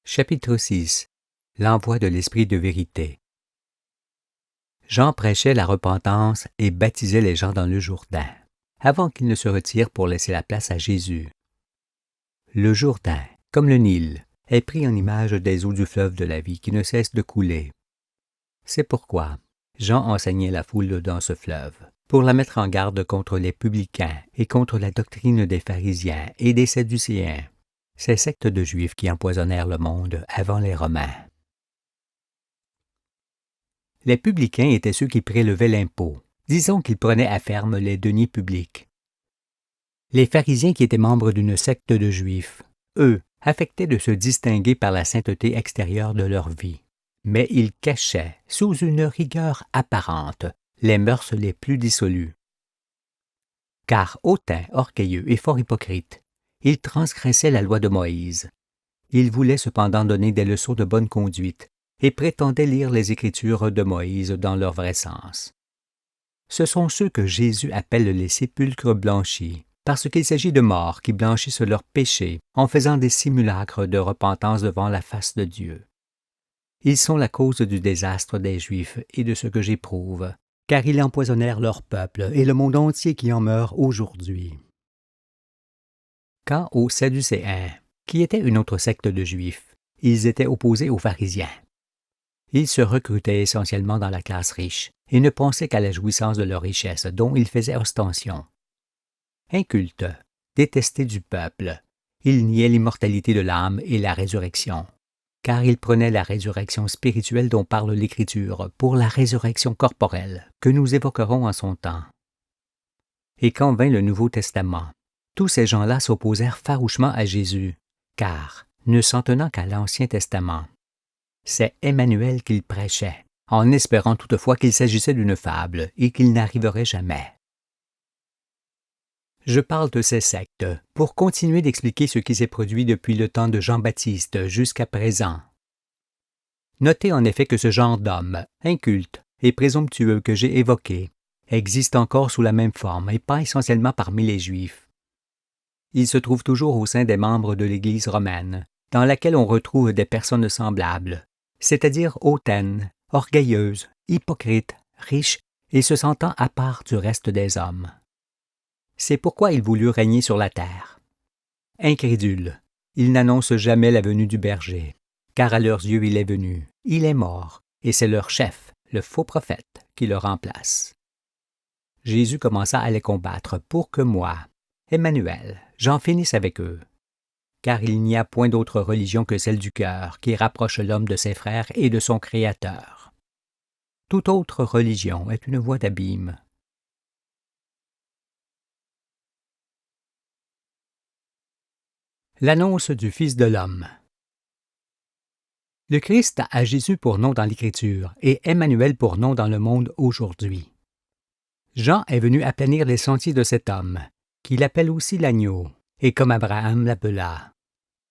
Chapitre 6. L'envoi de l'Esprit de vérité. Jean prêchait la repentance et baptisait les gens dans le Jourdain, avant qu'il ne se retire pour laisser la place à Jésus. Le Jourdain, comme le Nil, est pris en image des eaux du fleuve de la vie qui ne cessent de couler. C'est pourquoi Jean enseignait la foule dans ce fleuve, pour la mettre en garde contre les publicains et contre la doctrine des pharisiens et des sadducéens, ces sectes de Juifs qui empoisonnèrent le monde avant les Romains. Les publicains étaient ceux qui prélevaient l'impôt, disons qu'ils prenaient à ferme les deniers publics. Les pharisiens qui étaient membres d'une secte de Juifs, eux, affectaient de se distinguer par la sainteté extérieure de leur vie, mais ils cachaient, sous une rigueur apparente, les mœurs les plus dissolues. Car hautains, orgueilleux et fort hypocrites, ils transgressaient la loi de Moïse. Ils voulaient cependant donner des leçons de bonne conduite et prétendaient lire les Écritures de Moïse dans leur vrai sens. Ce sont ceux que Jésus appelle les sépulcres blanchis, parce qu'il s'agit de morts qui blanchissent leurs péchés en faisant des simulacres de repentance devant la face de Dieu. Ils sont la cause du désastre des Juifs et de ce que j'éprouve, car ils empoisonnèrent leur peuple et le monde entier qui en meurt aujourd'hui. Quant aux Sadducéens, qui étaient une autre secte de Juifs, ils étaient opposés aux pharisiens. Ils se recrutaient essentiellement dans la classe riche et ne pensaient qu'à la jouissance de leur richesse dont ils faisaient ostension. Incultes, détestés du peuple, ils niaient l'immortalité de l'âme et la résurrection, car ils prenaient la résurrection spirituelle dont parle l'Écriture pour la résurrection corporelle que nous évoquerons en son temps. Et quand vint le Nouveau Testament, tous ces gens-là s'opposèrent farouchement à Jésus, car, ne s'en tenant qu'à l'Ancien Testament, c'est Emmanuel qu'il prêchait, en espérant toutefois qu'il s'agissait d'une fable et qu'il n'arriverait jamais. Je parle de ces sectes pour continuer d'expliquer ce qui s'est produit depuis le temps de Jean-Baptiste jusqu'à présent. Notez en effet que ce genre d'hommes, incultes et présomptueux que j'ai évoqué, existe encore sous la même forme et pas essentiellement parmi les Juifs. Il se trouve toujours au sein des membres de l'Église romaine, dans laquelle on retrouve des personnes semblables, c'est-à-dire hautaines, orgueilleuses, hypocrites, riches et se sentant à part du reste des hommes. C'est pourquoi il voulut régner sur la terre. Incrédules, ils n'annoncent jamais la venue du berger, car à leurs yeux il est venu, il est mort, et c'est leur chef, le faux prophète, qui le remplace. Jésus commença à les combattre pour que moi, Emmanuel, j'en finisse avec eux. Car il n'y a point d'autre religion que celle du cœur qui rapproche l'homme de ses frères et de son Créateur. Toute autre religion est une voie d'abîme. L'annonce du Fils de l'homme. Le Christ a Jésus pour nom dans l'Écriture et Emmanuel pour nom dans le monde aujourd'hui. Jean est venu aplanir les sentiers de cet homme, qu'il appelle aussi l'agneau, et comme Abraham l'appela.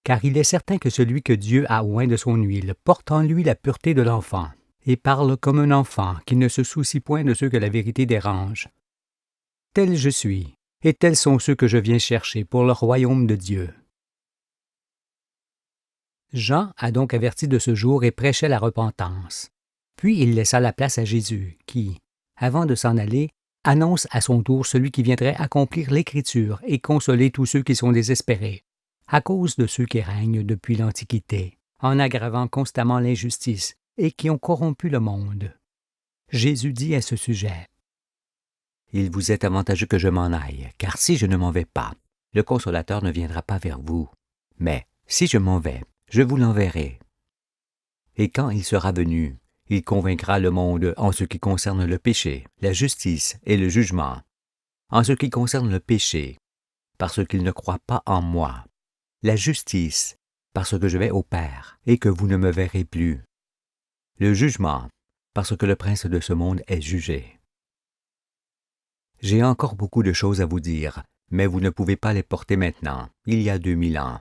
Car il est certain que celui que Dieu a oint de son huile porte en lui la pureté de l'enfant, et parle comme un enfant qui ne se soucie point de ceux que la vérité dérange. Tel je suis, et tels sont ceux que je viens chercher pour le royaume de Dieu. Jean a donc averti de ce jour et prêchait la repentance. Puis il laissa la place à Jésus, qui, avant de s'en aller, annonce à son tour celui qui viendrait accomplir l'Écriture et consoler tous ceux qui sont désespérés, à cause de ceux qui règnent depuis l'Antiquité, en aggravant constamment l'injustice et qui ont corrompu le monde. Jésus dit à ce sujet: « Il vous est avantageux que je m'en aille, car si je ne m'en vais pas, le Consolateur ne viendra pas vers vous. Mais si je m'en vais, je vous l'enverrai. Et quand il sera venu, il convaincra le monde en ce qui concerne le péché, la justice et le jugement. En ce qui concerne le péché, parce qu'il ne croit pas en moi. La justice, parce que je vais au Père et que vous ne me verrez plus. Le jugement, parce que le prince de ce monde est jugé. J'ai encore beaucoup de choses à vous dire, mais vous ne pouvez pas les porter maintenant, il y a 2000 ans.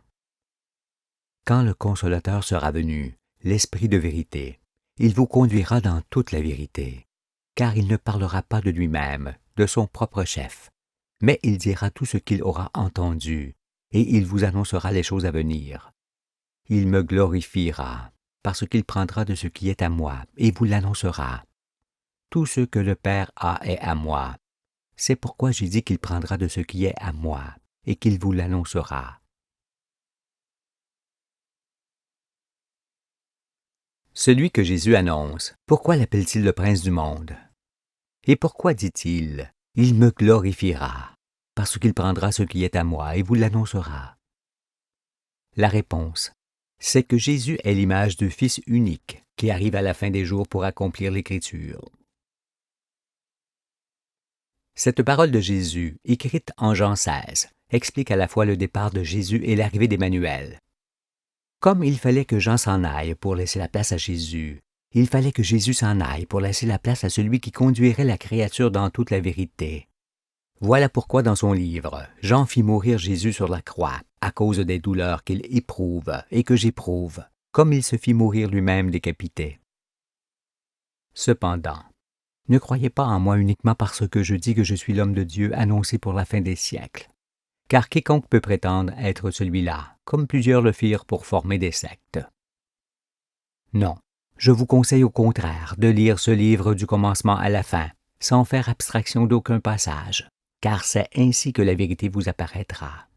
Quand le Consolateur sera venu, l'Esprit de vérité, il vous conduira dans toute la vérité, car il ne parlera pas de lui-même, de son propre chef, mais il dira tout ce qu'il aura entendu, et il vous annoncera les choses à venir. il me glorifiera, parce qu'il prendra de ce qui est à moi et vous l'annoncera. Tout ce que le Père a est à moi. C'est pourquoi j'ai dit qu'il prendra de ce qui est à moi et qu'il vous l'annoncera. Celui que Jésus annonce, pourquoi l'appelle-t-il le prince du monde? Et pourquoi dit-il, « Il me glorifiera, parce qu'il prendra ce qui est à moi et vous l'annoncera » ? La réponse, c'est que Jésus est l'image du Fils unique qui arrive à la fin des jours pour accomplir l'Écriture. Cette parole de Jésus, écrite en Jean 16, explique à la fois le départ de Jésus et l'arrivée d'Emmanuel. Comme il fallait que Jean s'en aille pour laisser la place à Jésus, il fallait que Jésus s'en aille pour laisser la place à celui qui conduirait la créature dans toute la vérité. Voilà pourquoi dans son livre, Jean fit mourir Jésus sur la croix à cause des douleurs qu'il éprouve et que j'éprouve, comme il se fit mourir lui-même décapité. Cependant, ne croyez pas en moi uniquement parce que je dis que je suis l'homme de Dieu annoncé pour la fin des siècles. Car quiconque peut prétendre être celui-là, comme plusieurs le firent pour former des sectes. Non, je vous conseille au contraire de lire ce livre du commencement à la fin, sans faire abstraction d'aucun passage, car c'est ainsi que la vérité vous apparaîtra.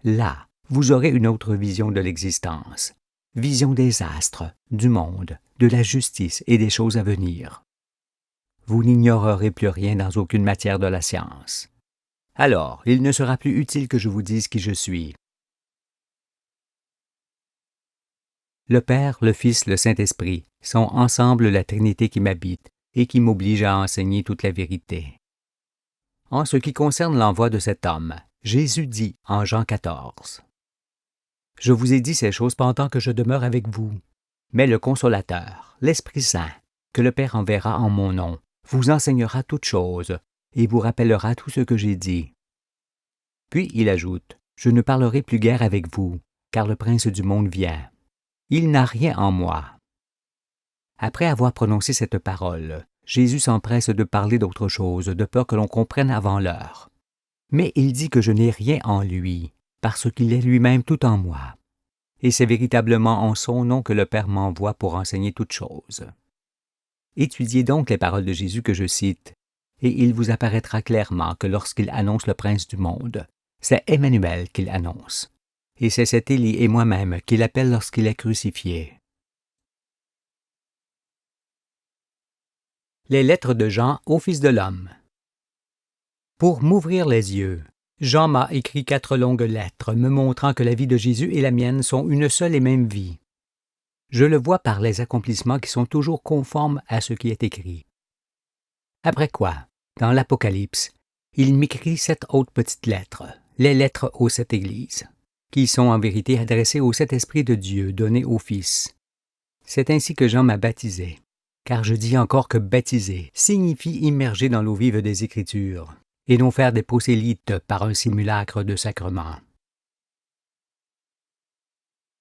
Là, vous aurez une autre vision de l'existence, vision des astres, du monde, de la justice et des choses à venir. Vous n'ignorerez plus rien dans aucune matière de la science. Alors, il ne sera plus utile que je vous dise qui je suis. Le Père, le Fils, le Saint-Esprit sont ensemble la Trinité qui m'habite et qui m'oblige à enseigner toute la vérité. En ce qui concerne l'envoi de cet homme, Jésus dit en Jean 14, « Je vous ai dit ces choses pendant que je demeure avec vous, mais le Consolateur, l'Esprit Saint, que le Père enverra en mon nom, vous enseignera toutes choses et vous rappellera tout ce que j'ai dit. » Puis il ajoute, « Je ne parlerai plus guère avec vous, car le prince du monde vient. Il n'a rien en moi. » Après avoir prononcé cette parole, Jésus s'empresse de parler d'autre chose, de peur que l'on comprenne avant l'heure. Mais il dit que je n'ai rien en lui, parce qu'il est lui-même tout en moi. Et c'est véritablement en son nom que le Père m'envoie pour enseigner toutes choses. Étudiez donc les paroles de Jésus que je cite, et il vous apparaîtra clairement que lorsqu'il annonce le prince du monde, c'est Emmanuel qu'il annonce, et c'est cet Élie et moi-même qu'il appelle lorsqu'il est crucifié. Les lettres de Jean au Fils de l'homme. Pour m'ouvrir les yeux, Jean m'a écrit 4 longues lettres me montrant que la vie de Jésus et la mienne sont une seule et même vie. Je le vois par les accomplissements qui sont toujours conformes à ce qui est écrit. Après quoi, dans l'Apocalypse, il m'écrit 7 autres petites lettres, les lettres aux 7 églises, qui sont en vérité adressées aux 7 esprits de Dieu donnés au Fils. C'est ainsi que Jean m'a baptisé, car je dis encore que baptiser signifie immerger dans l'eau vive des Écritures, et non faire des prosélytes par un simulacre de sacrement.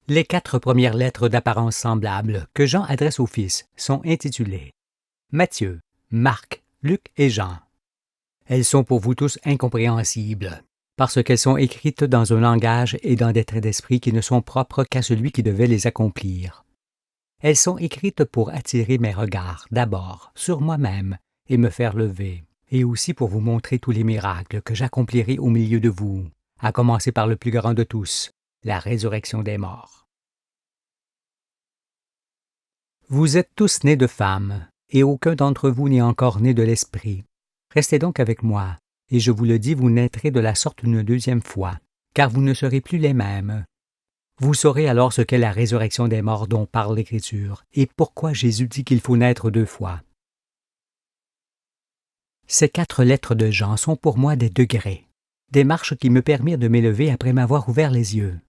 Les 4 premières lettres d'apparence semblable que Jean adresse au Fils sont intitulées Matthieu, Marc, Luc et Jean. Elles sont pour vous tous incompréhensibles, parce qu'elles sont écrites dans un langage et dans des traits d'esprit qui ne sont propres qu'à celui qui devait les accomplir. Elles sont écrites pour attirer mes regards, d'abord, sur moi-même, et me faire lever, et aussi pour vous montrer tous les miracles que j'accomplirai au milieu de vous, à commencer par le plus grand de tous, la résurrection des morts. Vous êtes tous nés de femmes, et aucun d'entre vous n'est encore né de l'Esprit. Restez donc avec moi, et je vous le dis, vous naîtrez de la sorte une deuxième fois, car vous ne serez plus les mêmes. Vous saurez alors ce qu'est la résurrection des morts dont parle l'Écriture, et pourquoi Jésus dit qu'il faut naître 2 fois. Ces 4 lettres de Jean sont pour moi des degrés, des marches qui me permirent de m'élever après m'avoir ouvert les yeux.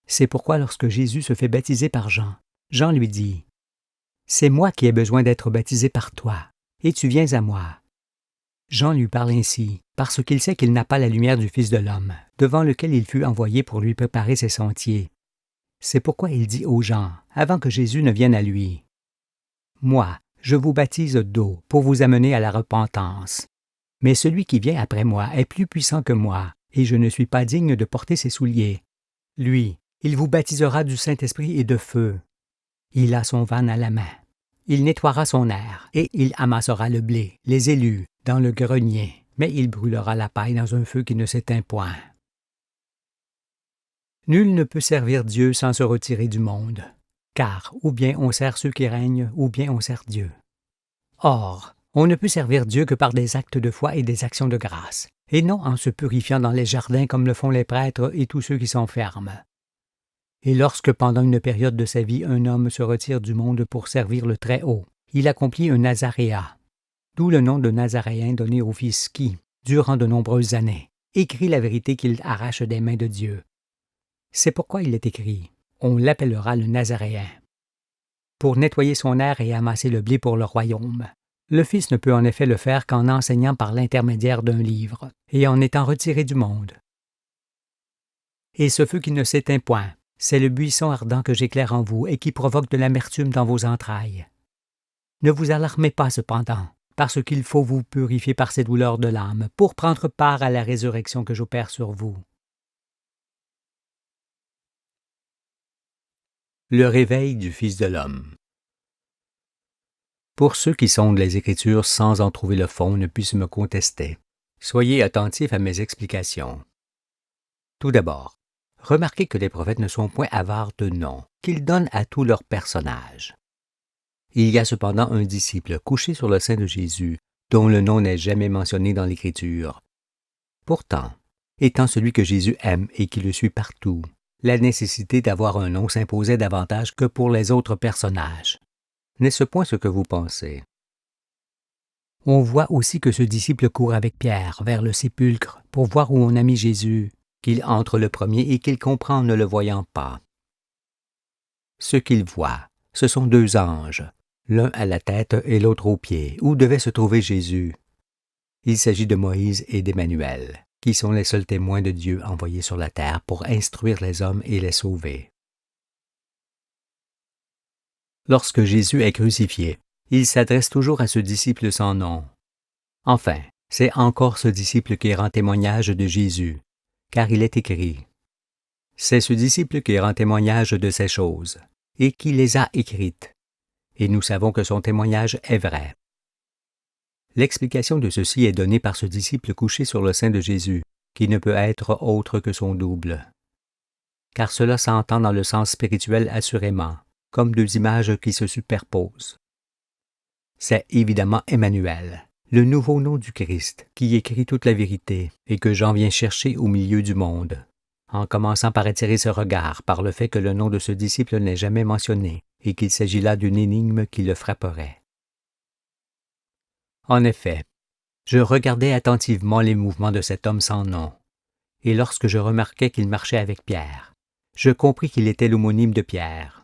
C'est pourquoi lorsque Jésus se fait baptiser par Jean, Jean lui dit « C'est moi qui ai besoin d'être baptisé par toi, et tu viens à moi. » Jean lui parle ainsi, parce qu'il sait qu'il n'a pas la lumière du Fils de l'homme, devant lequel il fut envoyé pour lui préparer ses sentiers. C'est pourquoi il dit aux gens, avant que Jésus ne vienne à lui, « Moi, je vous baptise d'eau pour vous amener à la repentance. Mais celui qui vient après moi est plus puissant que moi, et je ne suis pas digne de porter ses souliers. Lui, Il vous baptisera du Saint-Esprit et de feu. Il a son vanne à la main. Il nettoiera son aire, et il amassera le blé, les élus, dans le grenier, mais il brûlera la paille dans un feu qui ne s'éteint point. Nul ne peut servir Dieu sans se retirer du monde, car ou bien on sert ceux qui règnent, ou bien on sert Dieu. Or, on ne peut servir Dieu que par des actes de foi et des actions de grâce, et non en se purifiant dans les jardins comme le font les prêtres et tous ceux qui s'enferment. Et lorsque pendant une période de sa vie un homme se retire du monde pour servir le Très-Haut, il accomplit un nazaréat, d'où le nom de Nazaréen donné au Fils qui, durant de nombreuses années, écrit la vérité qu'il arrache des mains de Dieu. C'est pourquoi il est écrit « On l'appellera le Nazaréen ». Pour nettoyer son aire et amasser le blé pour le royaume, le Fils ne peut en effet le faire qu'en enseignant par l'intermédiaire d'un livre et en étant retiré du monde. Et ce feu qui ne s'éteint point, c'est le buisson ardent que j'éclaire en vous et qui provoque de l'amertume dans vos entrailles. Ne vous alarmez pas cependant, parce qu'il faut vous purifier par ces douleurs de l'âme pour prendre part à la résurrection que j'opère sur vous. Le réveil du Fils de l'homme. Pour ceux qui sondent les Écritures sans en trouver le fond ne puissent me contester. Soyez attentifs à mes explications. Tout d'abord, remarquez que les prophètes ne sont point avares de noms, qu'ils donnent à tous leurs personnages. Il y a cependant un disciple couché sur le sein de Jésus, dont le nom n'est jamais mentionné dans l'Écriture. Pourtant, étant celui que Jésus aime et qui le suit partout, la nécessité d'avoir un nom s'imposait davantage que pour les autres personnages. N'est-ce point ce que vous pensez? On voit aussi que ce disciple court avec Pierre vers le sépulcre pour voir où on a mis Jésus, qu'il entre le premier et qu'il comprend en ne le voyant pas. Ce qu'il voit, ce sont deux anges, l'un à la tête et l'autre aux pieds, où devait se trouver Jésus. Il s'agit de Moïse et d'Emmanuel, qui sont les seuls témoins de Dieu envoyés sur la terre pour instruire les hommes et les sauver. Lorsque Jésus est crucifié, il s'adresse toujours à ce disciple sans nom. Enfin, c'est encore ce disciple qui rend témoignage de Jésus, car il est écrit « C'est ce disciple qui rend témoignage de ces choses, et qui les a écrites, et nous savons que son témoignage est vrai. » L'explication de ceci est donnée par ce disciple couché sur le sein de Jésus, qui ne peut être autre que son double. Car cela s'entend dans le sens spirituel assurément, comme deux images qui se superposent. C'est évidemment Emmanuel, le nouveau nom du Christ, qui écrit toute la vérité et que Jean vient chercher au milieu du monde, en commençant par attirer ce regard par le fait que le nom de ce disciple n'est jamais mentionné et qu'il s'agit là d'une énigme qui le frapperait. En effet, je regardais attentivement les mouvements de cet homme sans nom, et lorsque je remarquai qu'il marchait avec Pierre, je compris qu'il était l'homonyme de Pierre.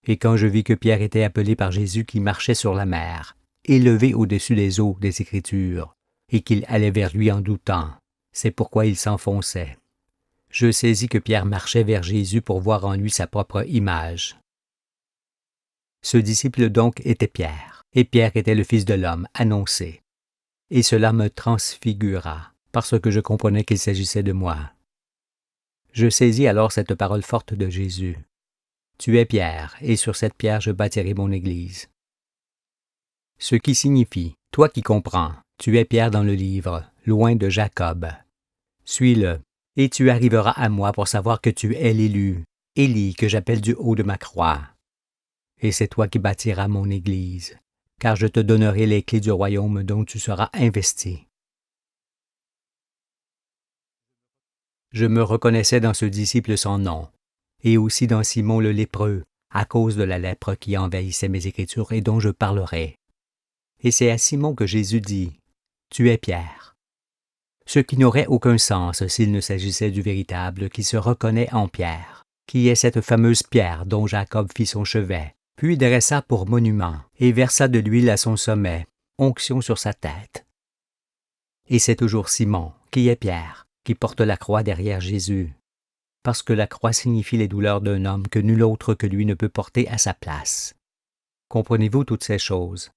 Et quand je vis que Pierre était appelé par Jésus qui marchait sur la mer, élevé au-dessus des eaux des Écritures, et qu'il allait vers lui en doutant, c'est pourquoi il s'enfonçait. Je saisis que Pierre marchait vers Jésus pour voir en lui sa propre image. Ce disciple donc était Pierre, et Pierre était le Fils de l'homme annoncé. Et cela me transfigura, parce que je comprenais qu'il s'agissait de moi. Je saisis alors cette parole forte de Jésus. Tu es Pierre, et sur cette pierre je bâtirai mon Église. Ce qui signifie, toi qui comprends, tu es Pierre dans le livre, loin de Jacob. Suis-le, et tu arriveras à moi pour savoir que tu es l'élu, Élie que j'appelle du haut de ma croix. Et c'est toi qui bâtiras mon Église, car je te donnerai les clés du royaume dont tu seras investi. Je me reconnaissais dans ce disciple sans nom, et aussi dans Simon le lépreux, à cause de la lèpre qui envahissait mes Écritures et dont je parlerai. Et c'est à Simon que Jésus dit, « Tu es Pierre », ce qui n'aurait aucun sens s'il ne s'agissait du véritable qui se reconnaît en Pierre, qui est cette fameuse pierre dont Jacob fit son chevet, puis dressa pour monument et versa de l'huile à son sommet, onction sur sa tête. Et c'est toujours Simon, qui est Pierre, qui porte la croix derrière Jésus, parce que la croix signifie les douleurs d'un homme que nul autre que lui ne peut porter à sa place. Comprenez-vous toutes ces choses?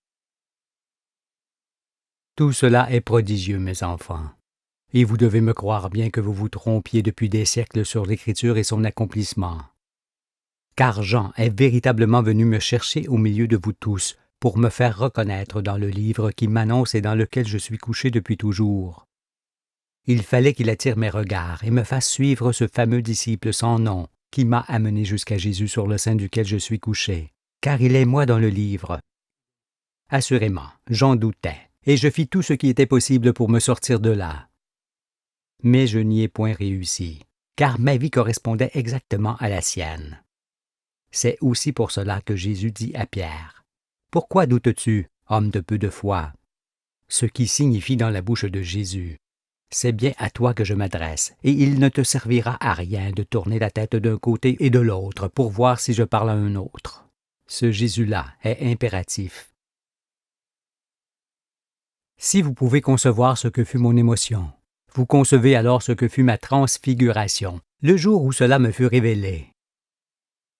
Tout cela est prodigieux, mes enfants. Et vous devez me croire bien que vous vous trompiez depuis des siècles sur l'Écriture et son accomplissement. Car Jean est véritablement venu me chercher au milieu de vous tous pour me faire reconnaître dans le livre qui m'annonce et dans lequel je suis couché depuis toujours. Il fallait qu'il attire mes regards et me fasse suivre ce fameux disciple sans nom qui m'a amené jusqu'à Jésus sur le sein duquel je suis couché, car il est moi dans le livre. Assurément, j'en doutais, et je fis tout ce qui était possible pour me sortir de là. Mais je n'y ai point réussi, car ma vie correspondait exactement à la sienne. C'est aussi pour cela que Jésus dit à Pierre, « Pourquoi doutes-tu, homme de peu de foi ?» Ce qui signifie dans la bouche de Jésus, « C'est bien à toi que je m'adresse, et il ne te servira à rien de tourner la tête d'un côté et de l'autre pour voir si je parle à un autre. » Ce Jésus-là est impératif. Si vous pouvez concevoir ce que fut mon émotion, vous concevez alors ce que fut ma transfiguration, le jour où cela me fut révélé.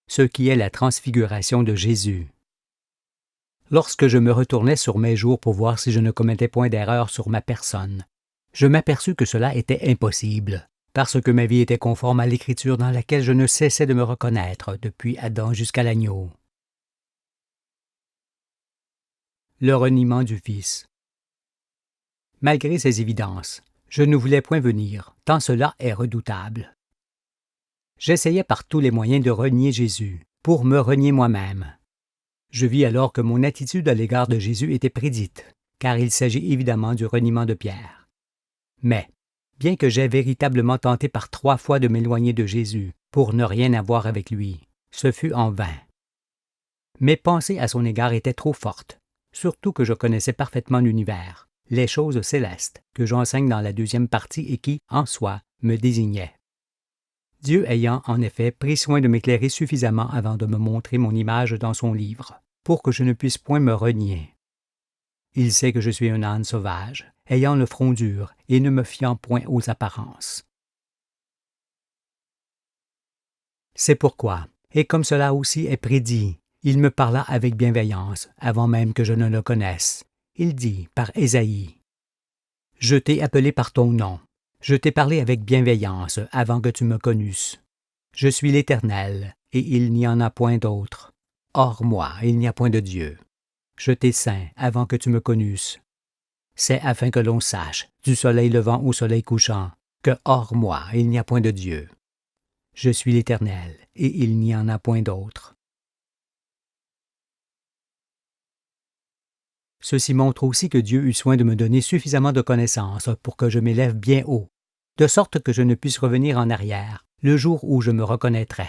Ce qui est la transfiguration de Jésus. Lorsque je me retournais sur mes jours pour voir si je ne commettais point d'erreur sur ma personne, je m'aperçus que cela était impossible, parce que ma vie était conforme à l'Écriture dans laquelle je ne cessais de me reconnaître depuis Adam jusqu'à l'agneau. Le reniement du Fils. Malgré ces évidences, je ne voulais point venir, tant cela est redoutable. J'essayais par tous les moyens de renier Jésus, pour me renier moi-même. Je vis alors que mon attitude à l'égard de Jésus était prédite, car il s'agit évidemment du reniement de Pierre. Mais, bien que j'aie véritablement tenté par 3 fois de m'éloigner de Jésus, pour ne rien avoir avec lui, ce fut en vain. Mes pensées à son égard étaient trop fortes, surtout que je connaissais parfaitement l'univers, les choses célestes, que j'enseigne dans la 2e partie et qui, en soi, me désignaient. Dieu ayant, en effet, pris soin de m'éclairer suffisamment avant de me montrer mon image dans son livre, pour que je ne puisse point me renier. Il sait que je suis un âne sauvage, ayant le front dur et ne me fiant point aux apparences. C'est pourquoi, et comme cela aussi est prédit, il me parla avec bienveillance, avant même que je ne le connaisse. Il dit, par Ésaïe, « Je t'ai appelé par ton nom. Je t'ai parlé avec bienveillance avant que tu me connusses. Je suis l'Éternel, et il n'y en a point d'autre. Hors moi, il n'y a point de Dieu. Je t'ai ceint avant que tu me connusses. C'est afin que l'on sache, du soleil levant au soleil couchant, que hors moi, il n'y a point de Dieu. Je suis l'Éternel, et il n'y en a point d'autre. » Ceci montre aussi que Dieu eut soin de me donner suffisamment de connaissances pour que je m'élève bien haut, de sorte que je ne puisse revenir en arrière, le jour où je me reconnaîtrai.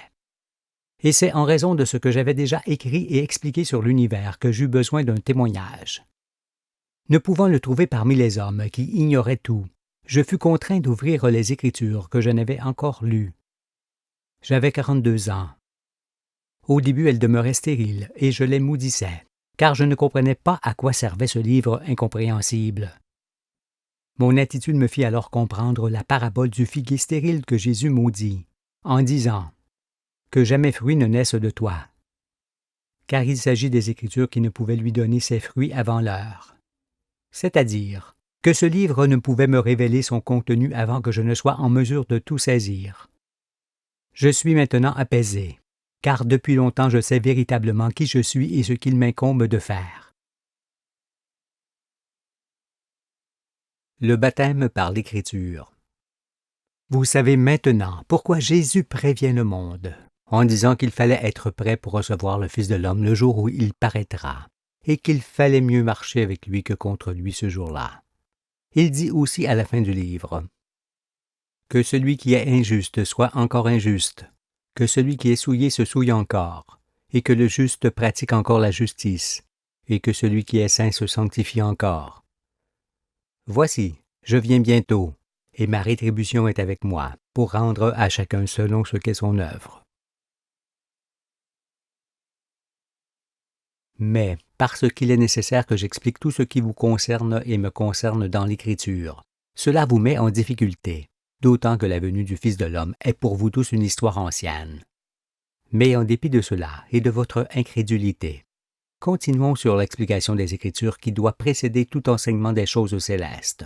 Et c'est en raison de ce que j'avais déjà écrit et expliqué sur l'univers que j'eus besoin d'un témoignage. Ne pouvant le trouver parmi les hommes qui ignoraient tout, je fus contraint d'ouvrir les Écritures que je n'avais encore lues. J'avais 42 ans. Au début, elles demeuraient stériles et je les maudissais, car je ne comprenais pas à quoi servait ce livre incompréhensible. Mon attitude me fit alors comprendre la parabole du figuier stérile que Jésus maudit, en disant « Que jamais fruit ne naisse de toi », car il s'agit des Écritures qui ne pouvaient lui donner ses fruits avant l'heure. C'est-à-dire que ce livre ne pouvait me révéler son contenu avant que je ne sois en mesure de tout saisir. Je suis maintenant apaisé, car depuis longtemps je sais véritablement qui je suis et ce qu'il m'incombe de faire. Le baptême par l'Écriture. Vous savez maintenant pourquoi Jésus prévient le monde, en disant qu'il fallait être prêt pour recevoir le Fils de l'homme le jour où il paraîtra, et qu'il fallait mieux marcher avec lui que contre lui ce jour-là. Il dit aussi à la fin du livre que celui qui est injuste soit encore injuste, que celui qui est souillé se souille encore, et que le juste pratique encore la justice, et que celui qui est saint se sanctifie encore. Voici, je viens bientôt, et ma rétribution est avec moi, pour rendre à chacun selon ce qu'est son œuvre. Mais, parce qu'il est nécessaire que j'explique tout ce qui vous concerne et me concerne dans l'Écriture, cela vous met en difficulté, d'autant que la venue du Fils de l'homme est pour vous tous une histoire ancienne. Mais en dépit de cela et de votre incrédulité, continuons sur l'explication des Écritures qui doit précéder tout enseignement des choses célestes.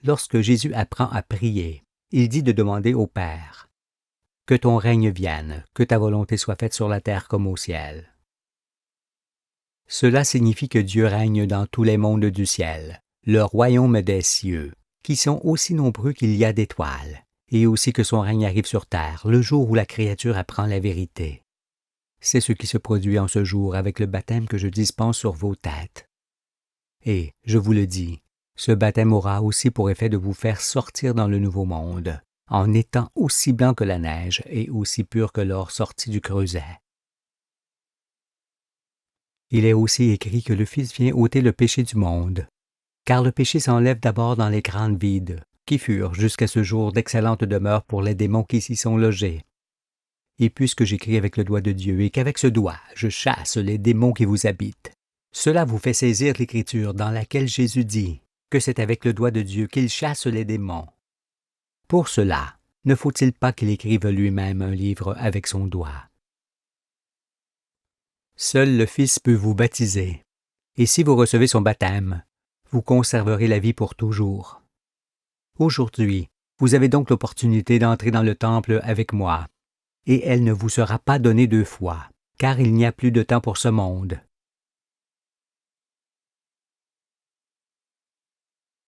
lorsque Jésus apprend à prier, il dit de demander au Père « Que ton règne vienne, que ta volonté soit faite sur la terre comme au ciel. » Cela signifie que Dieu règne dans tous les mondes du ciel, le royaume des cieux, qui sont aussi nombreux qu'il y a d'étoiles, et aussi que son règne arrive sur terre le jour où la créature apprend la vérité. C'est ce qui se produit en ce jour avec le baptême que je dispense sur vos têtes. Et, je vous le dis, ce baptême aura aussi pour effet de vous faire sortir dans le nouveau monde, en étant aussi blanc que la neige et aussi pur que l'or sorti du creuset. Il est aussi écrit que le Fils vient ôter le péché du monde, car le péché s'enlève d'abord dans les grandes vides, qui furent jusqu'à ce jour d'excellentes demeures pour les démons qui s'y sont logés. Et puisque j'écris avec le doigt de Dieu et qu'avec ce doigt je chasse les démons qui vous habitent, cela vous fait saisir l'Écriture dans laquelle Jésus dit que c'est avec le doigt de Dieu qu'il chasse les démons. Pour cela, ne faut-il pas qu'il écrive lui-même un livre avec son doigt? Seul le Fils peut vous baptiser, et si vous recevez son baptême, vous conserverez la vie pour toujours. Aujourd'hui, vous avez donc l'opportunité d'entrer dans le temple avec moi, et elle ne vous sera pas donnée deux fois, car il n'y a plus de temps pour ce monde,